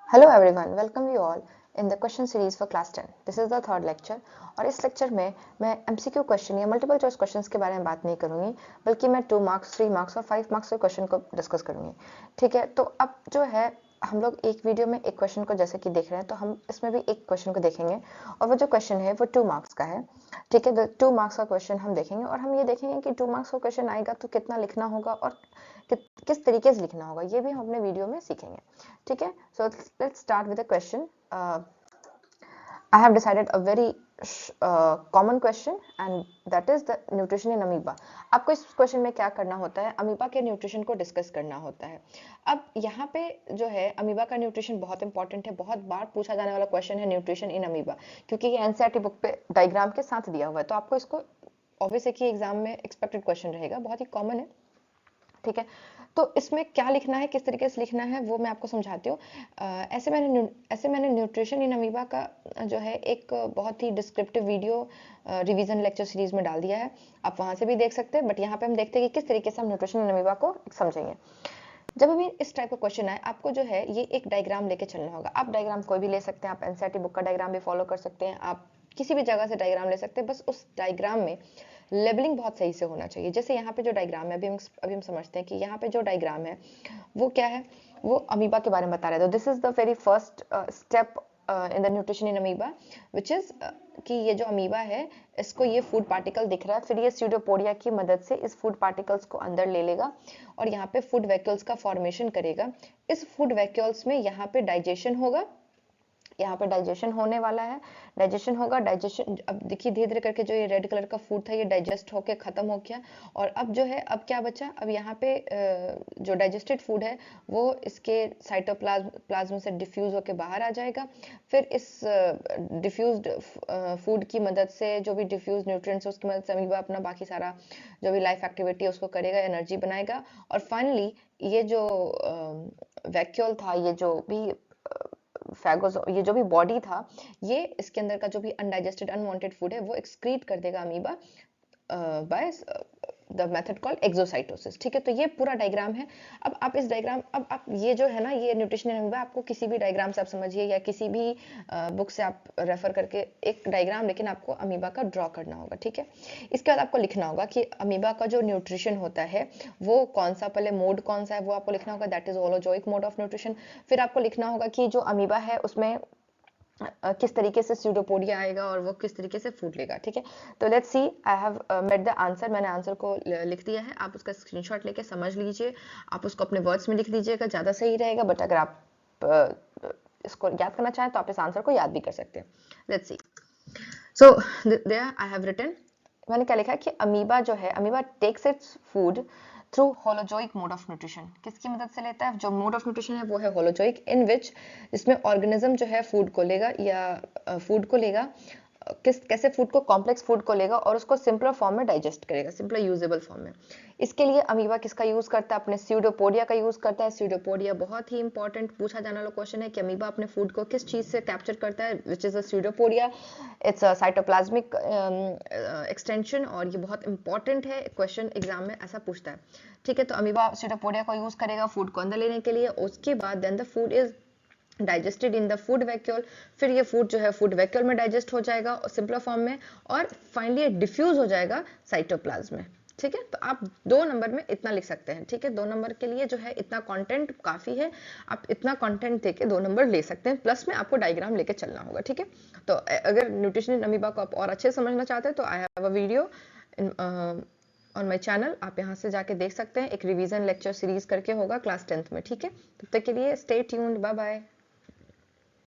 Hello everyone, welcome you all in the question series for class 10. This is the third lecture और इस lecture में मैं MCQ question या multiple choice questions के बारे में बात नहीं करूंगी, बल्कि मैं 2 मार्क्स, 3 मार्क्स और 5 मार्क्स के क्वेश्चन को डिस्कस करूंगी। ठीक है, तो अब जो है हम लोग एक वीडियो में एक क्वेश्चन को जैसे कि देख रहे हैं, तो हम इसमें भी एक क्वेश्चन को देखेंगे और वो जो क्वेश्चन है वो 2 मार्क्स का है। ठीक है, 2 मार्क्स का क्वेश्चन हम देखेंगे और हम ये देखेंगे कि 2 मार्क्स का क्वेश्चन आएगा तो कितना लिखना होगा और किस तरीके से लिखना होगा, ये भी हम अपने वीडियो में सीखेंगे। ठीक है, so let's start with a question. I have decided a very common question and that is the nutrition in amoeba. आपको इस क्वेश्चन में क्या करना होता है, अमीबा के न्यूट्रिशन को डिस्कस करना होता है। अब यहाँ पे जो है अमीबा का न्यूट्रिशन बहुत इंपॉर्टेंट है, बहुत बार पूछा जाने वाला क्वेश्चन है न्यूट्रिशन इन अमीबा, क्योंकि ये एनसीईआरटी बुक पे डायग्राम के साथ दिया हुआ है, तो आपको इसको ऑब्वियस है कि एग्जाम में एक्सपेक्टेड क्वेश्चन रहेगा, बहुत ही कॉमन है। ठीक है, तो इसमें क्या लिखना है, किस तरीके से लिखना है, वो मैं आपको समझाती हूँ। ऐसे मैंने न्यूट्रिशन इन अमीबा का जो है एक बहुत ही descriptive video revision lecture series में डाल दिया है, आप वहां से भी देख सकते हैं। बट यहाँ पे हम देखते हैं कि किस तरीके से हम न्यूट्रिशन इन अमीबा को समझेंगे। जब भी इस टाइप का क्वेश्चन आए, आपको जो है ये एक डायग्राम लेके चलना होगा। आप डायग्राम कोई भी ले सकते हैं, आप एनसीईआरटी बुक का डायग्राम भी फॉलो कर सकते हैं, आप किसी भी जगह से डायग्राम ले सकते हैं। बस उस डायग्राम में लेबलिंग बहुत सही से होना चाहिए। जैसे यहाँ पे जो डायग्राम है, अभी हम समझते हैं कि यहाँ पे जो डायग्राम है वो क्या है, वो अमीबा के बारे में बता रहे हैं। तो this is the very first step in the nutrition in amoeba, which is कि ये जो अमीबा है, इसको ये फूड पार्टिकल दिख रहा है, फिर ये स्यूडोपोडिया की मदद से इस फूड पार्टिकल्स को अंदर ले लेगा और यहाँ पे फूड वैक्यूल्स का फॉर्मेशन करेगा। इस फूड वैक्यूल्स में यहाँ पे डाइजेशन होगा, यहाँ पे डाइजेशन होने वाला है, डाइजेशन होगा। डाइजेशन अब देखिए धीरे धीरे करके जो ये रेड कलर का फूड था ये डाइजेस्ट होके खत्म हो गया, और अब जो है अब क्या बचा, अब यहाँ पे जो डाइजेस्टेड फूड है वो इसके साइटोप्लाज्म से डिफ्यूज होके बाहर आ जाएगा। फिर इस डिफ्यूज्ड फूड की मदद से, जो भी डिफ्यूज न्यूट्रिएंट्स है उसकी मदद से अमीबा अपना बाकी सारा जो भी लाइफ एक्टिविटी है उसको करेगा, एनर्जी बनाएगा। और फाइनली ये जो वैक्यूल था, ये जो भी फैगोस, ये जो भी बॉडी था, ये इसके अंदर का जो भी अनडाइजेस्टेड अनवांटेड फूड है वो एक्सक्रीट कर देगा amoeba by the method called exocytosis. ठीक है, तो ये पूरा डायग्राम है। अब आप इस डायग्राम, अब आप ये जो है ना, ये न्यूट्रिशन इन अमीबा, आपको किसी भी डायग्राम से आप समझिए या किसी भी बुक से आप रेफर करके एक डायग्राम, लेकिन आपको अमीबा का ड्रॉ करना होगा। ठीक है, इसके बाद आपको लिखना होगा कि अमीबा का जो न्यूट्रिशन होता है वो कौन सा, पहले मोड कौन सा है वो आपको लिखना होगा, that is holozoic mode of nutrition. फिर आपको लिखना होगा कि जो अमीबा है उसमें किस तरीके से स्यूडोपोडिया आएगा और वो किस तरीके से फूड लेगा। ठीक है, तो let's see, I have made the answer, मैंने आंसर को लिख दिया है। आप उसका स्क्रीनशॉट लेके समझ लीजिए, आप उसको अपने वर्ड्स में लिख लीजिएगा, ज़्यादा सही रहेगा। बट अगर आप इसको याद करना चाहें तो आप इस आंसर को याद भी कर सकते हैं। Let's see, so there I have written, मैंने क्या लिखा है कि अमीबा जो है, amoeba takes its food through holozoic mode of nutrition. किसकी मदद से लेता है, जो मोड ऑफ न्यूट्रिशन है वो है होलोजोइक, इन विच इसमें ऑर्गेनिज्म जो है फूड को लेगा या फूड को लेगा, कैसे फूड को, कॉम्प्लेक्स फूड को लेगा और उसको सिंपलर फॉर्म में डाइजेस्ट करेगा, सिंपलर यूजेबल फॉर्म में। इसके लिए अमीबा किसका यूज करता है, अपने स्यूडोपोडिया का यूज करता है। स्यूडोपोडिया बहुत ही इंपॉर्टेंट पूछा जाने वाला क्वेश्चन है कि अमीबा अपने फूड को किस चीज से कैप्चर करता है, which is a pseudopodia. It's a cytoplasmic extension, और ये बहुत इंपॉर्टेंट है, क्वेश्चन एग्जाम में ऐसा पूछता है। ठीक है, तो अमीबा स्यूडोपोडिया को यूज करेगा फूड को अंदर लेने के लिए। उसके बाद then the food is digested in the food vacuole, फिर ये फूड जो है फूड वैक्यूल में डाइजेस्ट हो जाएगा सिंपलर फॉर्म में, और फाइनली डिफ्यूज हो जाएगा साइटोप्लाज्म में। ठीक है, तो आप 2 नंबर में इतना लिख सकते हैं। ठीक है, 2 नंबर के लिए जो है इतना कंटेंट काफी है, आप इतना कंटेंट देके 2 नंबर ले सकते हैं, प्लस में आपको डायग्राम लेके चलना होगा। ठीक है, तो अगर न्यूट्रिशन इन अमीबा को आप और अच्छे से समझना चाहते हैं तो I have a video on my channel, आप यहाँ से जाके देख सकते हैं। एक रिवीजन लेक्चर सीरीज करके होगा क्लास 10th में। ठीक है, तब तक के लिए स्टे ट्यून्ड, बाय बाय।